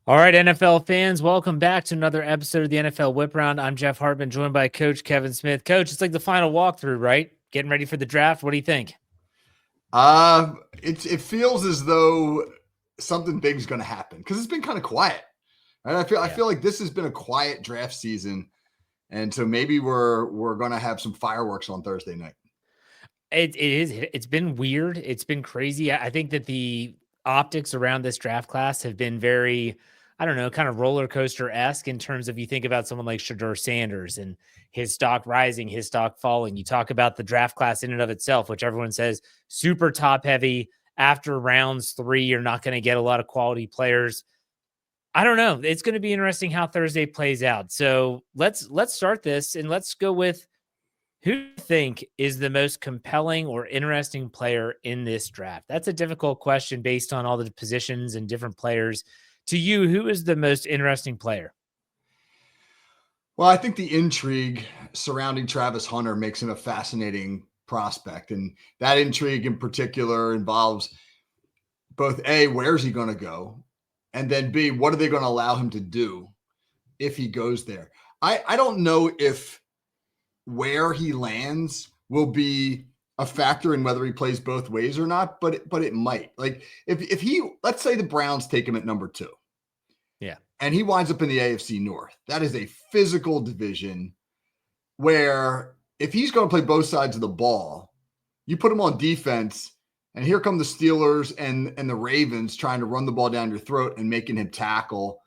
All right, NFL fans, welcome back to another episode of the NFL Whip Round. I'm Jeff Hartman, joined by Coach Kevin Smith. Coach, it's like the final walkthrough, right? Getting ready for the draft. What do you think? It feels as though something big is going to happen because it's been kind of quiet. Right? I Yeah. feel like this has been a quiet draft season, and so maybe we're going to have some fireworks on Thursday night. It's been weird. It's been crazy. I think that the optics around this draft class have been very, I don't know, kind of roller coaster esque in terms of you think about someone like Shador Sanders and his stock rising, his stock falling. You talk about the draft class in and of itself, which everyone says super top heavy. After rounds 3, you're not going to get a lot of quality players. I don't know. It's going to be interesting how Thursday plays out. So let's start this and let's go with who do you think is the most compelling or interesting player in this draft? That's a difficult question based on all the positions and different players. To you, who is the most interesting player? Well, I think the intrigue surrounding Travis Hunter makes him a fascinating prospect, and that intrigue in particular involves both A, where's he going to go, and then B, what are they going to allow him to do if he goes there? I don't know if where he lands will be a factor in whether he plays both ways or not, but it might. Like if he, let's say the Browns take him at number 2 Yeah. and he winds up in the AFC North. That is a physical division where if he's going to play both sides of the ball, you put him on defense and here come the Steelers and the Ravens trying to run the ball down your throat and making him tackle.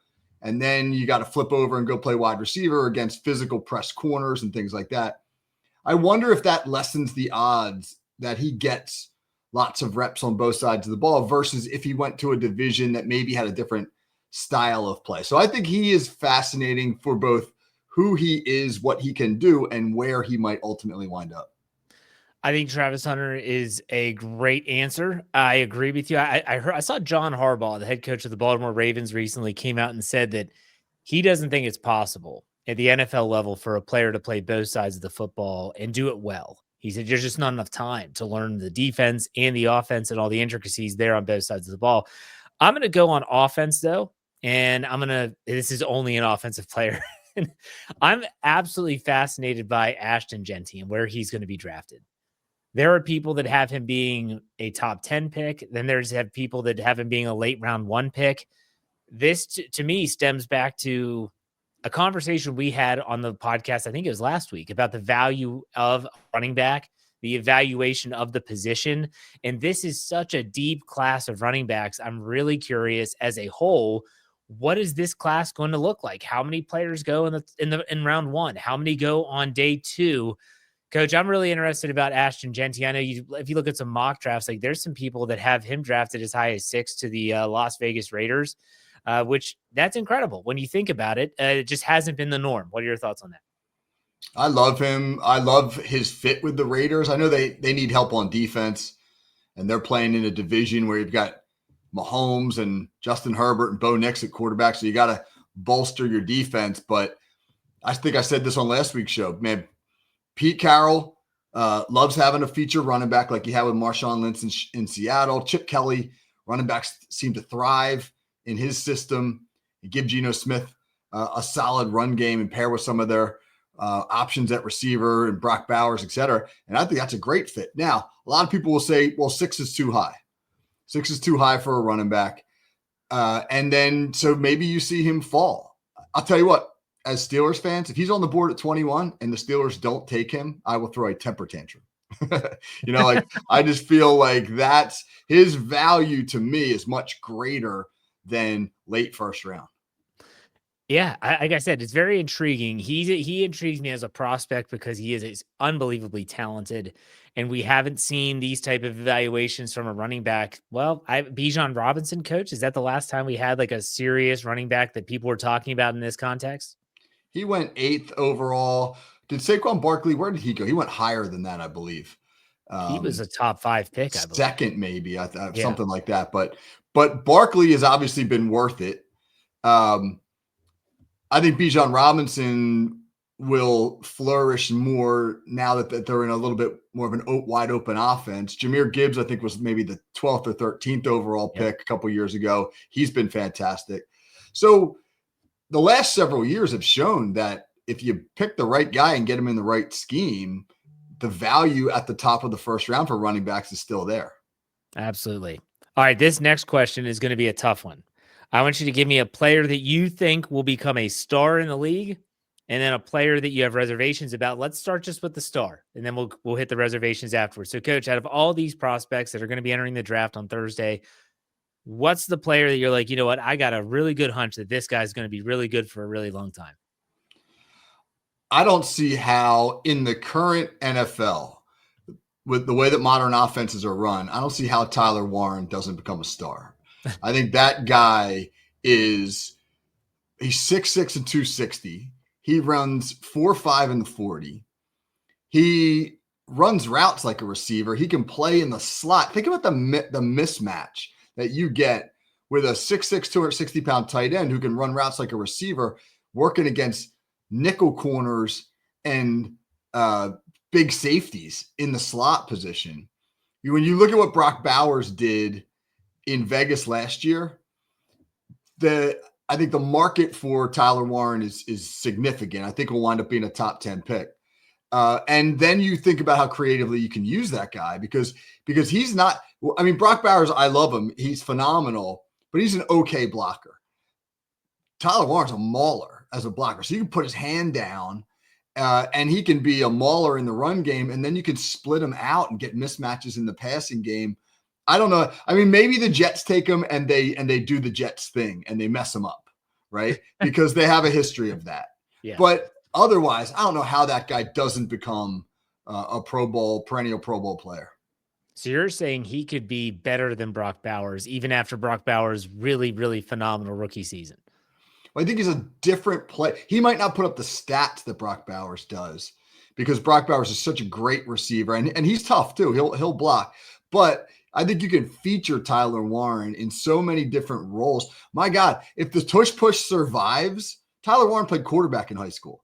And then you got to flip over and go play wide receiver against physical press corners and things like that. I wonder if that lessens the odds that he gets lots of reps on both sides of the ball versus if he went to a division that maybe had a different style of play. So I think he is fascinating for both who he is, what he can do, and where he might ultimately wind up. I think Travis Hunter is a great answer. I agree with you. I saw John Harbaugh, the head coach of the Baltimore Ravens, recently came out and said that he doesn't think it's possible at the NFL level for a player to play both sides of the football and do it well. He said there's just not enough time to learn the defense and the offense and all the intricacies there on both sides of the ball. I'm going to go on offense though, and this is only an offensive player. I'm absolutely fascinated by Ashton Genty and where he's going to be drafted. There are people that have him being a top 10 pick. Then have people that have him being a late round 1 pick. This to me stems back to a conversation we had on the podcast. I think it was last week about the value of running back, the evaluation of the position. And this is such a deep class of running backs. I'm really curious as a whole, what is this class going to look like? How many players go in round 1? How many go on day 2? Coach, I'm really interested about Ashton Genty. I know if you look at some mock drafts, like there's some people that have him drafted as high as 6 to the Las Vegas Raiders, which that's incredible. When you think about it, it just hasn't been the norm. What are your thoughts on that? I love him. I love his fit with the Raiders. I know they need help on defense, and they're playing in a division where you've got Mahomes and Justin Herbert and Bo Nix at quarterback, so you got to bolster your defense. But I think I said this on last week's show, man. Pete Carroll loves having a feature running back like he had with Marshawn Lynch in Seattle. Chip Kelly, running backs seem to thrive in his system. You give Geno Smith a solid run game and pair with some of their options at receiver and Brock Bowers, et cetera. And I think that's a great fit. Now, a lot of people will say, well, 6 is too high. 6 is too high for a running back. And then so maybe you see him fall. I'll tell you what, as Steelers fans, if he's on the board at 21 and the Steelers don't take him, I will throw a temper tantrum. Like I just feel like that's his value to me is much greater than late first round. Yeah, like I said, it's very intriguing. He intrigues me as a prospect because he is unbelievably talented, and we haven't seen these type of evaluations from a running back. Well, Bijan Robinson, coach, is that the last time we had like a serious running back that people were talking about in this context? He went 8th overall. Did Saquon Barkley, where did he go? He went higher than that, I believe. He was a top 5 pick, I believe. Second, maybe, Yeah. something like that. But Barkley has obviously been worth it. I think Bijan Robinson will flourish more now that they're in a little bit more of an wide open offense. Jahmyr Gibbs, I think, was maybe the 12th or 13th overall pick a couple years ago. He's been fantastic. So the last several years have shown that if you pick the right guy and get him in the right scheme, the value at the top of the first round for running backs is still there. Absolutely. All right, this next question is going to be a tough one. I want you to give me a player that you think will become a star in the league, and then a player that you have reservations about. Let's start just with the star, and then we'll hit the reservations afterwards. So, Coach, out of all these prospects that are going to be entering the draft on Thursday, what's the player that you're like, you know what, I got a really good hunch that this guy's going to be really good for a really long time? I don't see how in the current NFL, with the way that modern offenses are run, I don't see how Tyler Warren doesn't become a star. I think that guy he's 6'6" and 260. He runs 4.5 in the 40. He runs routes like a receiver. He can play in the slot. Think about the mismatch that you get with a 6'6", 260-pound tight end who can run routes like a receiver, working against nickel corners and big safeties in the slot position. When you look at what Brock Bowers did in Vegas last year, I think the market for Tyler Warren is significant. I think he'll wind up being a top 10 pick. And then you think about how creatively you can use that guy because he's not, I mean, Brock Bowers, I love him. He's phenomenal, but he's an okay blocker. Tyler Warren's a mauler as a blocker. So you can put his hand down and he can be a mauler in the run game. And then you can split him out and get mismatches in the passing game. I don't know. I mean, maybe the Jets take him and they do the Jets thing and they mess him up, right? Because they have a history of that. Yeah. But otherwise, I don't know how that guy doesn't become a perennial Pro Bowl player. So you're saying he could be better than Brock Bowers, even after Brock Bowers' really, really phenomenal rookie season? Well, I think he's a different play. He might not put up the stats that Brock Bowers does because Brock Bowers is such a great receiver and he's tough too. He'll block, but I think you can feature Tyler Warren in so many different roles. My God, if the tush push survives, Tyler Warren played quarterback in high school,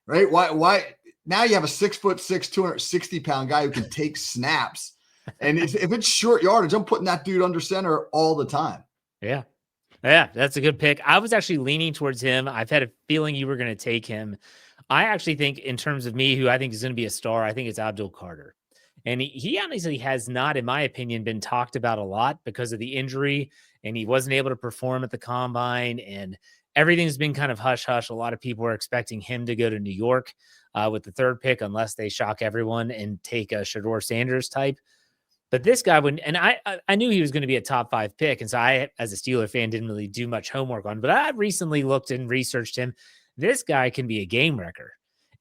right? Why? Now you have a 6'6", 260-pound guy who can take snaps. And if it's short yardage, I'm putting that dude under center all the time. Yeah. Yeah, that's a good pick. I was actually leaning towards him. I've had a feeling you were going to take him. I actually think in terms of me, who I think is going to be a star, I think it's Abdul Carter. And he honestly has not, in my opinion, been talked about a lot because of the injury, and he wasn't able to perform at the combine, and everything's been kind of hush-hush. A lot of people are expecting him to go to New York with the third pick, unless they shock everyone and take a Shedeur Sanders type. But this guy would, and I knew he was going to be a top 5 pick. And so I, as a Steeler fan, didn't really do much homework on, but I recently looked and researched him. This guy can be a game wrecker.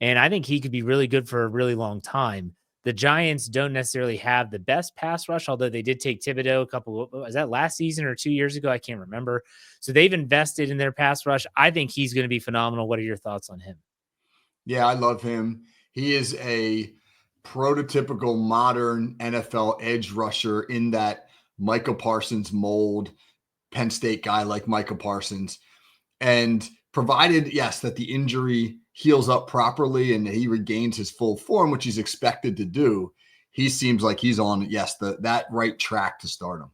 And I think he could be really good for a really long time. The Giants don't necessarily have the best pass rush, although they did take Thibodeau was that last season or 2 years ago? I can't remember. So they've invested in their pass rush. I think he's going to be phenomenal. What are your thoughts on him? Yeah, I love him. He is a prototypical modern NFL edge rusher in that Micah Parsons mold, Penn State guy like Micah Parsons. And provided, yes, that the injury heals up properly and he regains his full form, which he's expected to do, he seems like he's on, yes, that right track to start him.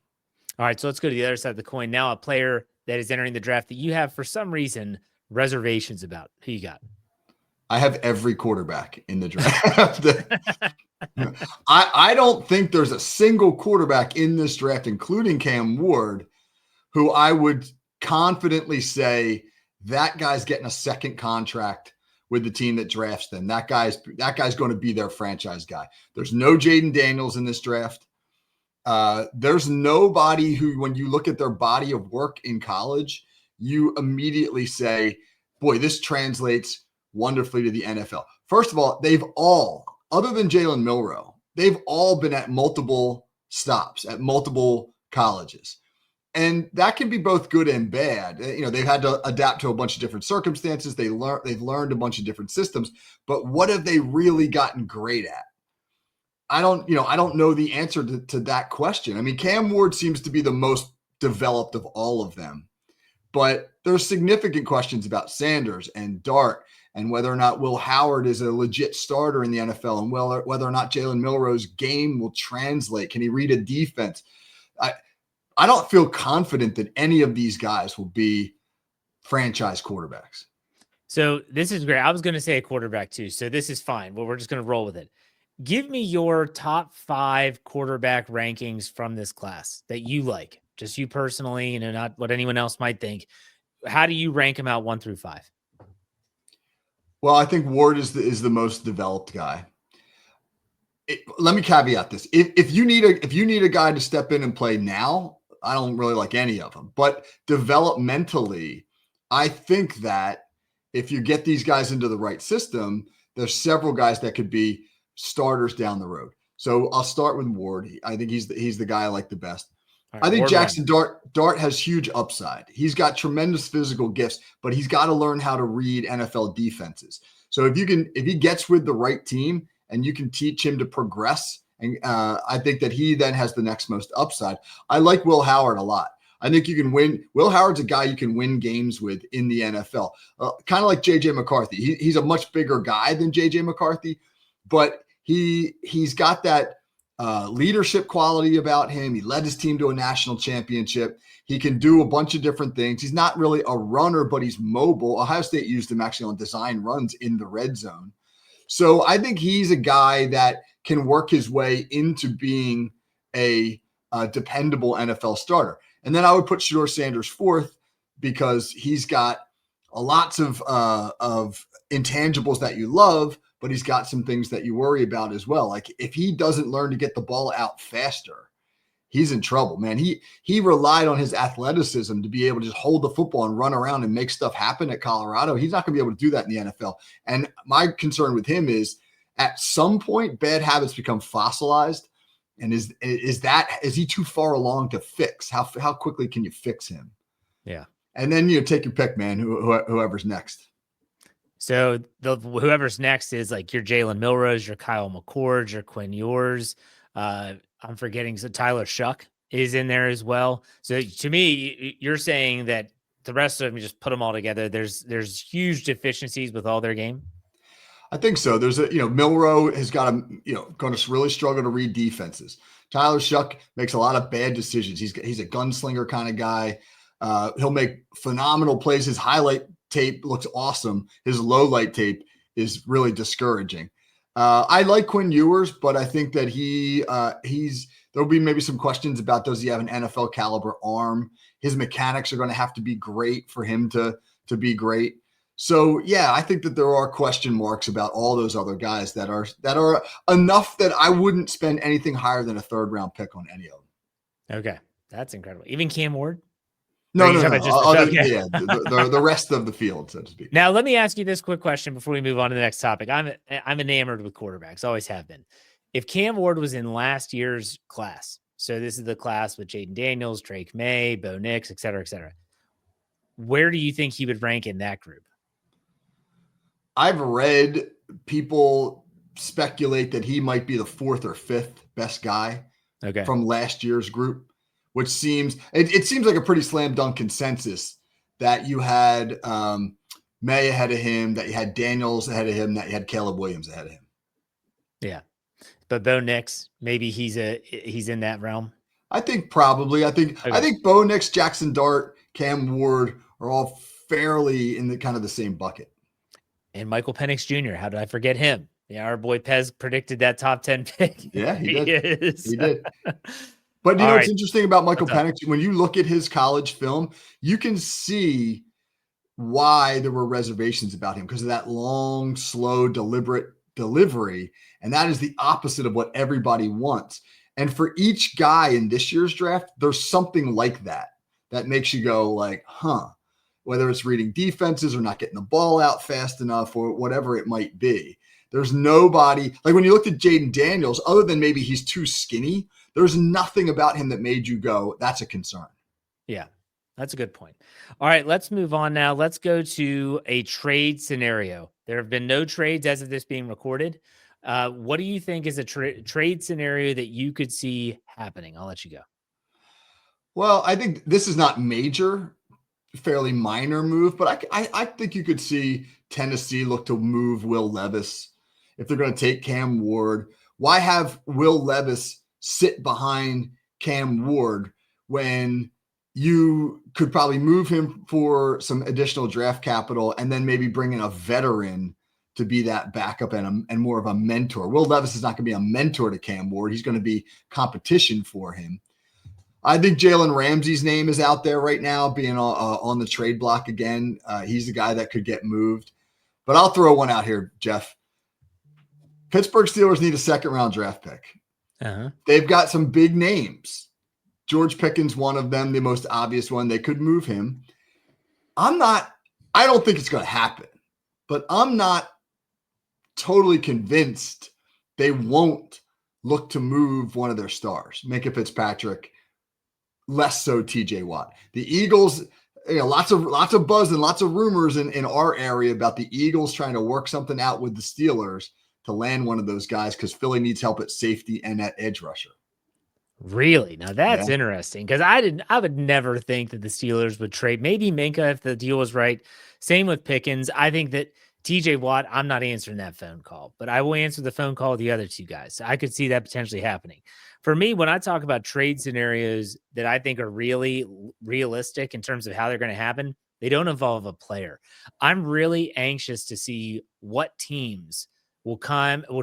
All right, so let's go to the other side of the coin. Now, a player that is entering the draft that you have, for some reason, reservations about. Who you got? I have every quarterback in the draft. I don't think there's a single quarterback in this draft, including Cam Ward, who I would confidently say that guy's getting a second contract with the team that drafts them. That guy's going to be their franchise guy. There's no Jaden Daniels in this draft. There's nobody who, when you look at their body of work in college, you immediately say, boy, this translates wonderfully to the NFL. First of all, they've all, other than Jalen Milroe, they've all been at multiple stops, at multiple colleges. And that can be both good and bad. You know, they've had to adapt to a bunch of different circumstances. They've learned a bunch of different systems, but what have they really gotten great at? I don't know the answer to that question. I mean, Cam Ward seems to be the most developed of all of them, but there's significant questions about Sanders and Dart and whether or not Will Howard is a legit starter in the NFL and whether or not Jalen Milroe's game will translate. Can he read a defense? I don't feel confident that any of these guys will be franchise quarterbacks. So this is great. I was going to say a quarterback too. So this is fine. Well, we're just going to roll with it. Give me your top 5 quarterback rankings from this class that you like, just you personally, not what anyone else might think. How do you rank them out 1 through 5? Well, I think Ward is the most developed guy. Let me caveat this: if you need a guy to step in and play now, I don't really like any of them. But developmentally, I think that if you get these guys into the right system, there's several guys that could be starters down the road. So I'll start with Ward. I think he's the guy I like the best. Right, I think Ward Jackson Dart has huge upside. He's got tremendous physical gifts, but he's got to learn how to read NFL defenses. So if he gets with the right team and you can teach him to progress, and I think that he then has the next most upside. I like Will Howard a lot. I think you can win. Will Howard's a guy you can win games with in the NFL, kind of like J.J. McCarthy. He's a much bigger guy than J.J. McCarthy, but he's got that leadership quality about him. He led his team to a national championship. He can do a bunch of different things. He's not really a runner, but he's mobile. Ohio State used him actually on design runs in the red zone. So I think he's a guy that can work his way into being a dependable NFL starter. And then I would put Shedeur Sanders fourth because he's got lots of intangibles that you love, but he's got some things that you worry about as well. Like if he doesn't learn to get the ball out faster, he's in trouble, man. He relied on his athleticism to be able to just hold the football and run around and make stuff happen at Colorado. He's not going to be able to do that in the NFL. And my concern with him is at some point, bad habits become fossilized. And is he too far along to fix? How quickly can you fix him? Yeah. And then, take your pick, man, whoever's next. So whoever's next is like your Jalen Milrose, your Kyle McCord, your Quinn Ewers. I'm forgetting. So Tyler Shuck is in there as well. So to me, you're saying that the rest of them, just put them all together. There's huge deficiencies with all their game. I think so. There's Milroe has got going to really struggle to read defenses. Tyler Shuck makes a lot of bad decisions. He's a gunslinger kind of guy. He'll make phenomenal plays. His highlight tape looks awesome. His low light tape is really discouraging. I like Quinn Ewers, but I think that there'll be maybe some questions about, does he have an NFL caliber arm? His mechanics are going to have to be great for him to be great. So yeah, I think that there are question marks about all those other guys that are enough that I wouldn't spend anything higher than a 3rd round pick on any of them. Okay, that's incredible. Even Cam Ward? No. The rest of the field, so to speak. Now, let me ask you this quick question before we move on to the next topic. I'm enamored with quarterbacks, always have been. If Cam Ward was in last year's class, so this is the class with Jaden Daniels, Drake May, Bo Nix, et cetera, where do you think he would rank in that group? I've read people speculate that he might be the 4th or 5th best guy from last year's group, which seems like a pretty slam dunk consensus that you had May ahead of him, that you had Daniels ahead of him, that you had Caleb Williams ahead of him. Yeah. But Bo Nix, maybe he's in that realm. I think probably. I think Bo Nix, Jackson Dart, Cam Ward are all fairly in the kind of the same bucket. And Michael Penix Jr., how did I forget him? Yeah, our boy Pez predicted that top 10 pick. Yeah, he did. He did. But what's interesting about Michael Penix, when you look at his college film, you can see why there were reservations about him because of that long, slow, deliberate delivery. And that is the opposite of what everybody wants. And for each guy in this year's draft, there's something like that makes you go like, huh, whether it's reading defenses or not getting the ball out fast enough or whatever it might be. There's nobody, like when you looked at Jaden Daniels, other than maybe he's too skinny, there's nothing about him that made you go, that's a concern. Yeah, that's a good point. All right, let's move on now. Let's go to a trade scenario. There have been no trades as of this being recorded. What do you think is a trade scenario that you could see happening? I'll let you go. Well, I think this is not major, fairly minor move, but I think you could see Tennessee look to move Will Levis if they're going to take Cam Ward. Why have Will Levis sit behind Cam Ward when you could probably move him for some additional draft capital and then maybe bring in a veteran to be that backup and more of a mentor. Will Levis is not going to be a mentor to Cam Ward. He's going to be competition for him. I think Jalen Ramsey's name is out there right now, being on the trade block again. He's the guy that could get moved. But I'll throw one out here, Jeff. Pittsburgh Steelers need a second-round draft pick. Uh-huh. They've got some big names. George Pickens, one of them, the most obvious one. They could move him. I don't think it's going to happen, but I'm not totally convinced they won't look to move one of their stars, Minka Fitzpatrick, less so TJ Watt. The Eagles, lots of buzz and lots of rumors in our area about the Eagles trying to work something out with the Steelers to land one of those guys because Philly needs help at safety and at edge rusher. Really? Now that's interesting because I would never think that the Steelers would trade maybe Minka if the deal was right. Same with Pickens. I think that TJ Watt, I'm not answering that phone call, but I will answer the phone call of the other two guys. So I could see that potentially happening. For me, when I talk about trade scenarios that I think are really realistic in terms of how they're going to happen, they don't involve a player. I'm really anxious to see what teams will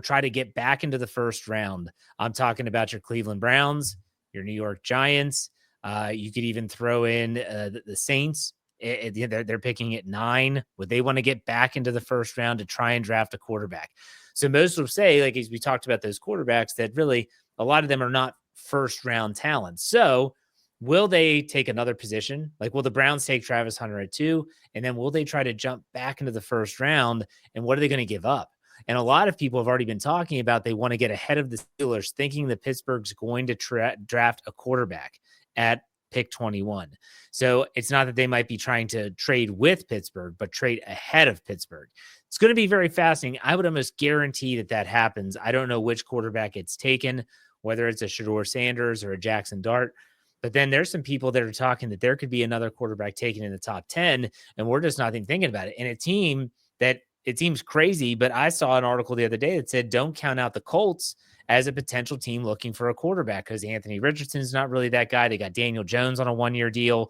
try to get back into the first round. I'm talking about your Cleveland Browns, your New York Giants. You could even throw in the Saints. They're picking at 9. Would they want to get back into the first round to try and draft a quarterback? So most will say, like as we talked about those quarterbacks, that really a lot of them are not first round talents. So will they take another position? Like, will the Browns take Travis Hunter at 2? And then will they try to jump back into the first round? And what are they going to give up? And a lot of people have already been talking about they want to get ahead of the Steelers, thinking that Pittsburgh's going to draft a quarterback at pick 21. So it's not that they might be trying to trade with Pittsburgh, but trade ahead of Pittsburgh. It's going to be very fascinating. I would almost guarantee that happens. I don't know which quarterback gets taken, whether it's a Shedeur Sanders or a Jackson Dart. But then there's some people that are talking that there could be another quarterback taken in the top 10, and we're just not even thinking about it. And a team that it seems crazy, but I saw an article the other day that said don't count out the Colts as a potential team looking for a quarterback because Anthony Richardson is not really that guy. They got Daniel Jones on a 1-year deal.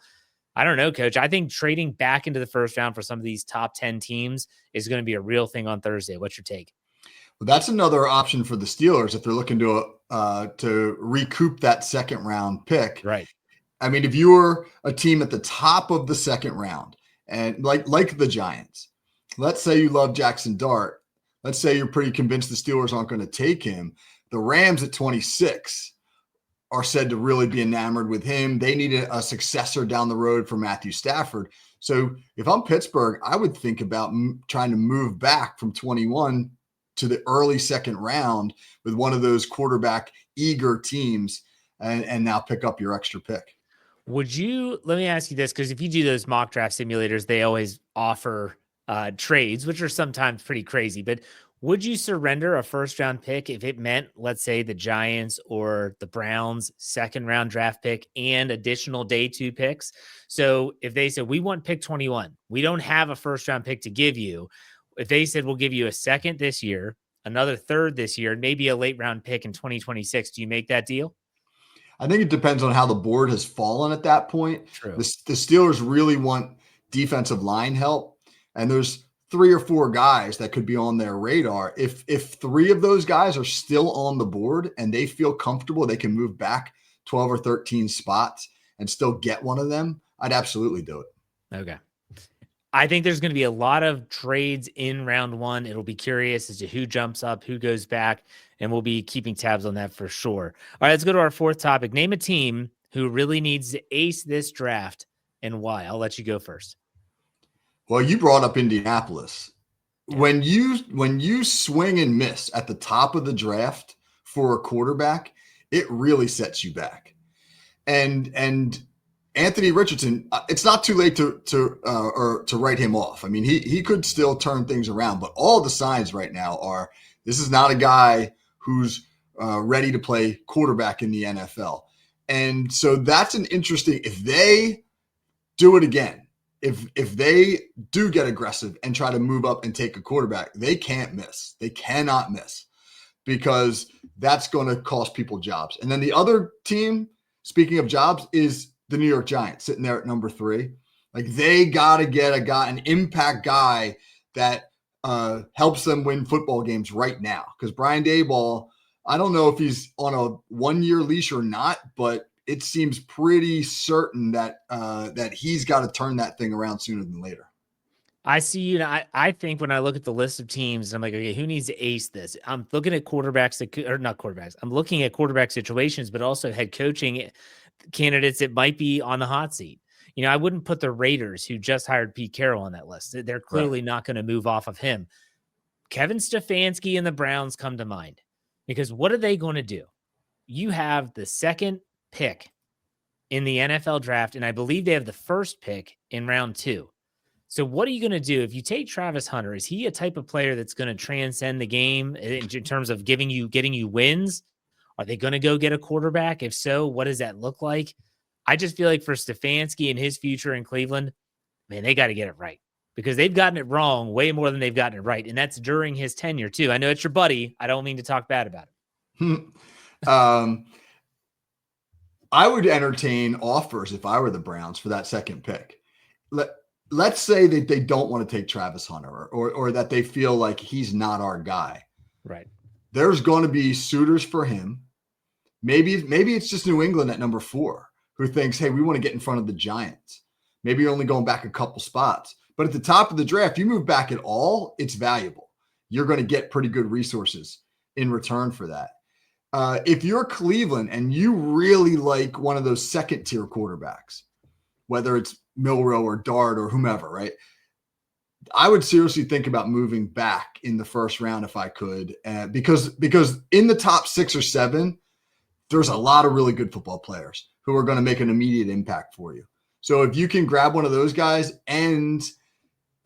I don't know, Coach. I think trading back into the first round for some of these top 10 teams is going to be a real thing on Thursday. What's your take? Well, that's another option for the Steelers if they're looking to recoup that second round pick. Right. I mean, if you were a team at the top of the second round and like the Giants, let's say you love Jackson Dart. Let's say you're pretty convinced the Steelers aren't going to take him. The Rams at 26 are said to really be enamored with him. They need a successor down the road for Matthew Stafford. So if I'm Pittsburgh, I would think about trying to move back from 21 to the early second round with one of those quarterback eager teams and now pick up your extra pick. Let me ask you this, because if you do those mock draft simulators, they always offer trades, which are sometimes pretty crazy, but would you surrender a first round pick if it meant, let's say, the Giants or the Browns second round draft pick and additional day 2 picks? So if they said, we want pick 21, we don't have a first round pick to give you. If they said, we'll give you a second this year, another third this year, and maybe a late round pick in 2026, do you make that deal? I think it depends on how the board has fallen at that point. True. The Steelers really want defensive line help, and there's 3 or 4 guys that could be on their radar. If 3 of those guys are still on the board and they feel comfortable, they can move back 12 or 13 spots and still get one of them, I'd absolutely do it. Okay. I think there's going to be a lot of trades in round 1. It'll be curious as to who jumps up, who goes back, and we'll be keeping tabs on that for sure. All right, let's go to our 4th topic. Name a team who really needs to ace this draft and why. I'll let you go first. Well, you brought up Indianapolis. Yeah. When you swing and miss at the top of the draft for a quarterback, it really sets you back. And Anthony Richardson, it's not too late to write him off. I mean, he could still turn things around, but all the signs right now are this is not a guy who's ready to play quarterback in the NFL. And so that's an interesting, if they do it again, if they do get aggressive and try to move up and take a quarterback, they can't miss. They cannot miss because that's going to cost people jobs. And then the other team, speaking of jobs, is the New York Giants sitting there at number 3. Like they got to get an impact guy that helps them win football games right now. Because Brian Daboll, I don't know if he's on a 1-year leash or not, but it seems pretty certain that that he's got to turn that thing around sooner than later. I see, I think when I look at the list of teams, I'm like, okay, who needs to ace this? I'm looking at quarterbacks or not quarterbacks. I'm looking at quarterback situations, but also head coaching candidates that might be on the hot seat. I wouldn't put the Raiders, who just hired Pete Carroll, on that list. They're clearly not going to move off of him. Kevin Stefanski and the Browns come to mind because what are they going to do? You have the second pick in the NFL draft, and I believe they have the first pick in round 2. So what are you going to do if you take Travis Hunter? Is he a type of player that's going to transcend the game in terms of getting you wins? Are they going to go get a quarterback? If so, what does that look like? I just feel like for Stefanski and his future in Cleveland, man, they got to get it right because they've gotten it wrong way more than they've gotten it right. And that's during his tenure too. I know it's your buddy. I don't mean to talk bad about it. I would entertain offers if I were the Browns for that second pick. Let's say that they don't want to take Travis Hunter or that they feel like he's not our guy. Right. There's going to be suitors for him. Maybe it's just New England at number 4 who thinks, hey, we want to get in front of the Giants. Maybe you're only going back a couple spots. But at the top of the draft, you move back at all, it's valuable. You're going to get pretty good resources in return for that. If you're Cleveland and you really like one of those second-tier quarterbacks, whether it's Milroe or Dart or whomever, right? I would seriously think about moving back in the first round if I could, because in the top 6 or 7, there's a lot of really good football players who are going to make an immediate impact for you. So if you can grab one of those guys and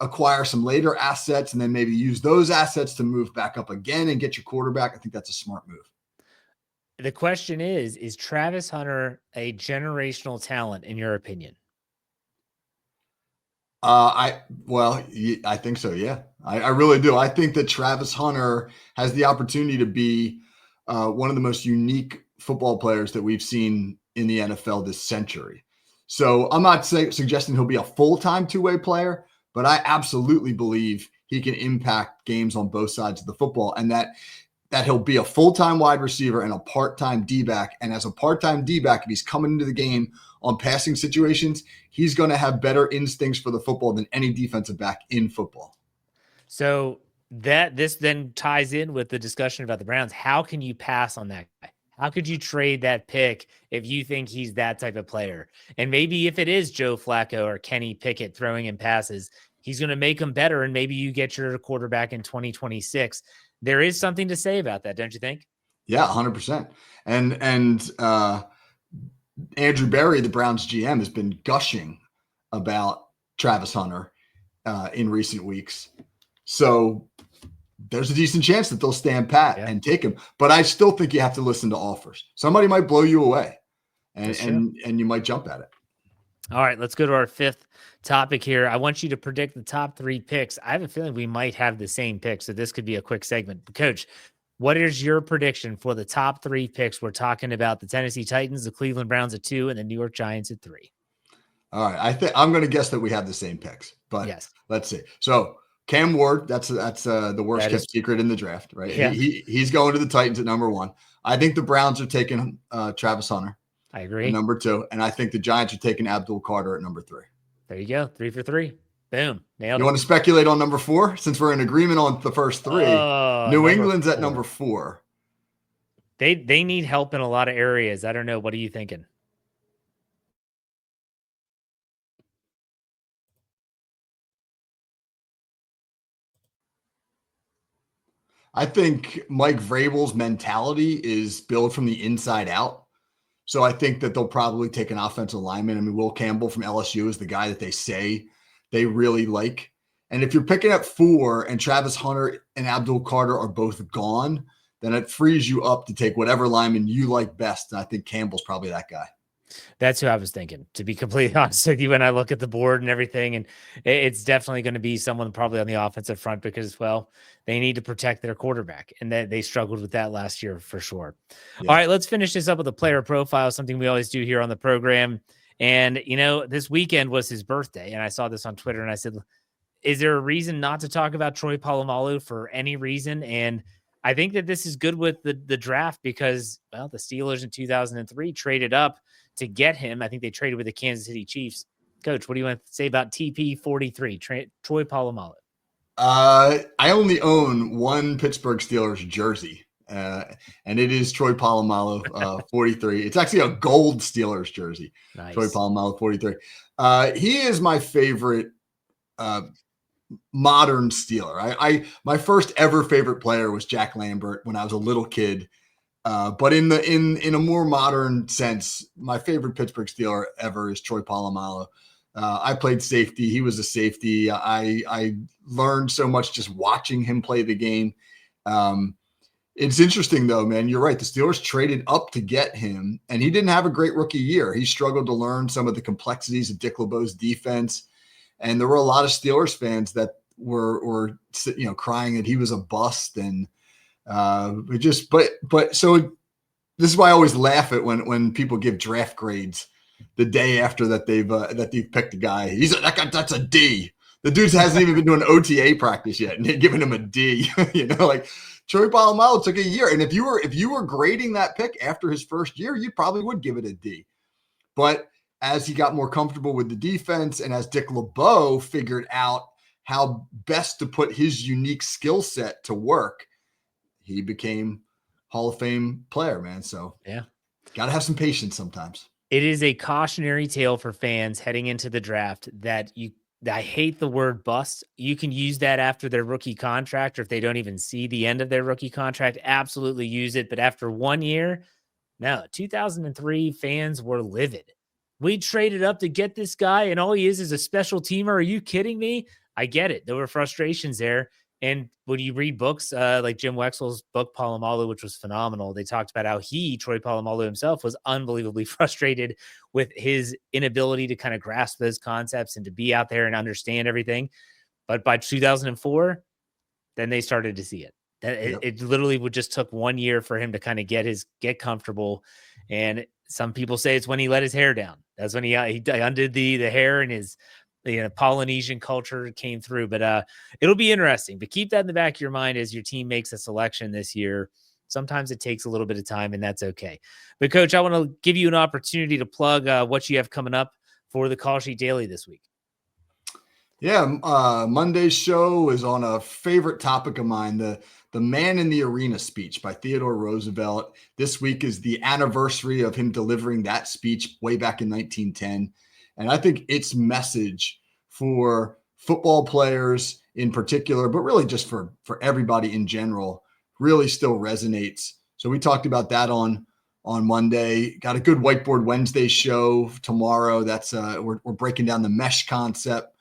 acquire some later assets and then maybe use those assets to move back up again and get your quarterback, I think that's a smart move. The question is Travis Hunter a generational talent in your opinion? I think so. Yeah, I really do. I think that Travis Hunter has the opportunity to be one of the most unique football players that we've seen in the NFL this century. So I'm not suggesting he'll be a full-time two-way player, but I absolutely believe he can impact games on both sides of the football, and that he'll be a full-time wide receiver and a part-time D-back. And as a part-time D-back, if he's coming into the game on passing situations, he's going to have better instincts for the football than any defensive back in football. So this then ties in with the discussion about the Browns. How can you pass on that guy? How could you trade that pick if you think he's that type of player? And maybe if it is Joe Flacco or Kenny Pickett throwing him passes, he's going to make them better. And maybe you get your quarterback in 2026. There is something to say about that, don't you think? Yeah, 100%. And Andrew Berry, the Browns GM, has been gushing about Travis Hunter in recent weeks. So there's a decent chance that they'll stand pat and take him. But I still think you have to listen to offers. Somebody might blow you away, and you might jump at it. All right, let's go to our 5th topic here. I want you to predict the top 3 picks. I have a feeling we might have the same pick, so this could be a quick segment. But Coach, what is your prediction for the top 3 picks? We're talking about the Tennessee Titans, the Cleveland Browns at 2, and the New York Giants at 3. All right, I think I'm going to guess that we have the same picks, but yes, let's see. So Cam Ward, that's the worst kept secret in the draft, right? Yeah. He's going to the Titans at number 1. I think the Browns are taking Travis Hunter. I agree. At number 2, and I think the Giants are taking Abdul Carter at number 3. There you go, 3 for 3. Boom, nailed it. You want to speculate on number 4 since we're in agreement on the first 3? New England's at number 4. They need help in a lot of areas. I don't know. What are you thinking? I think Mike Vrabel's mentality is built from the inside out. So I think that they'll probably take an offensive lineman. I mean, Will Campbell from LSU is the guy that they say they really like. And if you're picking up 4 and Travis Hunter and Abdul Carter are both gone, then it frees you up to take whatever lineman you like best. And I think Campbell's probably that guy. That's who I was thinking, to be completely honest with you, when I look at the board and everything. And it's definitely going to be someone probably on the offensive front because, well, they need to protect their quarterback. And they struggled with that last year for sure. Yeah. All right, let's finish this up with a player profile, something we always do here on the program. And, this weekend was his birthday. And I saw this on Twitter and I said, is there a reason not to talk about Troy Polamalu for any reason? And I think that this is good with the draft because, well, the Steelers in 2003 traded up to get him. I think they traded with the Kansas City Chiefs. Coach, what do you want to say about TP43, Troy Polamalu? I only own one Pittsburgh Steelers jersey, and it is Troy Polamalu 43. It's actually a gold Steelers jersey. Nice. Troy Polamalu 43. He is my favorite modern Steeler. My first ever favorite player was Jack Lambert when I was a little kid. But in a more modern sense, my favorite Pittsburgh Steeler ever is Troy Polamalu. I played safety. He was a safety. I learned so much just watching him play the game. It's interesting, though, man. You're right. The Steelers traded up to get him, and he didn't have a great rookie year. He struggled to learn some of the complexities of Dick LeBeau's defense. And there were a lot of Steelers fans that were crying that he was a bust. And so this is why I always laugh at when people give draft grades the day after that they've picked a guy. That's a D. The dude hasn't even been doing OTA practice yet, and they're giving him a D. Like Troy Polamalu took a year, and if you were grading that pick after his first year, you probably would give it a D. But as he got more comfortable with the defense, and as Dick LeBeau figured out how best to put his unique skill set to work, he became Hall of Fame player, man. So yeah, got to have some patience sometimes. It is a cautionary tale for fans heading into the draft that I hate the word bust. You can use that after their rookie contract, or if they don't even see the end of their rookie contract, absolutely use it. But after 1 year, no, 2003 fans were livid. We traded up to get this guy, and all he is a special teamer. Are you kidding me? I get it. There were frustrations there. And when you read books like Jim Wexell's book, Polamalu, which was phenomenal, they talked about how Troy Polamalu himself, was unbelievably frustrated with his inability to kind of grasp those concepts and to be out there and understand everything. But by 2004, then they started to see it. It literally just took 1 year for him to kind of get comfortable. And some people say it's when he let his hair down. That's when he undid the hair, and his Polynesian culture came through. But it'll be interesting. But keep that in the back of your mind as your team makes a selection this year. Sometimes it takes a little bit of time, and that's okay. But Coach, I want to give you an opportunity to plug what you have coming up for the Call Sheet Daily this week. Yeah, Monday's show is on a favorite topic of mine, the Man in the Arena speech by Theodore Roosevelt. This week is the anniversary of him delivering that speech way back in 1910. And I think its message for football players in particular, but really just for everybody in general, really still resonates. So we talked about that on Monday. Got a good Whiteboard Wednesday show tomorrow. That's we're breaking down the mesh concept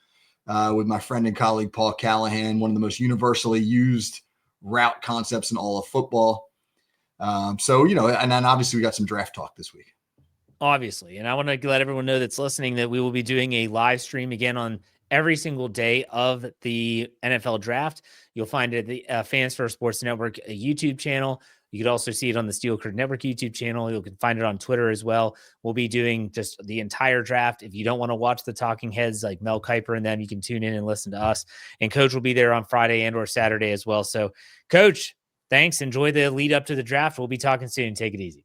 with my friend and colleague Paul Callahan, one of the most universally used route concepts in all of football. And then obviously we got some draft talk this week. Obviously. And I want to let everyone know that's listening that we will be doing a live stream again on every single day of the NFL draft. You'll find it at the Fans First Sports Network YouTube channel. You could also see it on the Steel Curtain Network YouTube channel. You can find it on Twitter as well. We'll be doing just the entire draft. If you don't want to watch the talking heads like Mel Kiper and them, you can tune in and listen to us. And Coach will be there on Friday and or Saturday as well. So, Coach, thanks. Enjoy the lead up to the draft. We'll be talking soon. Take it easy.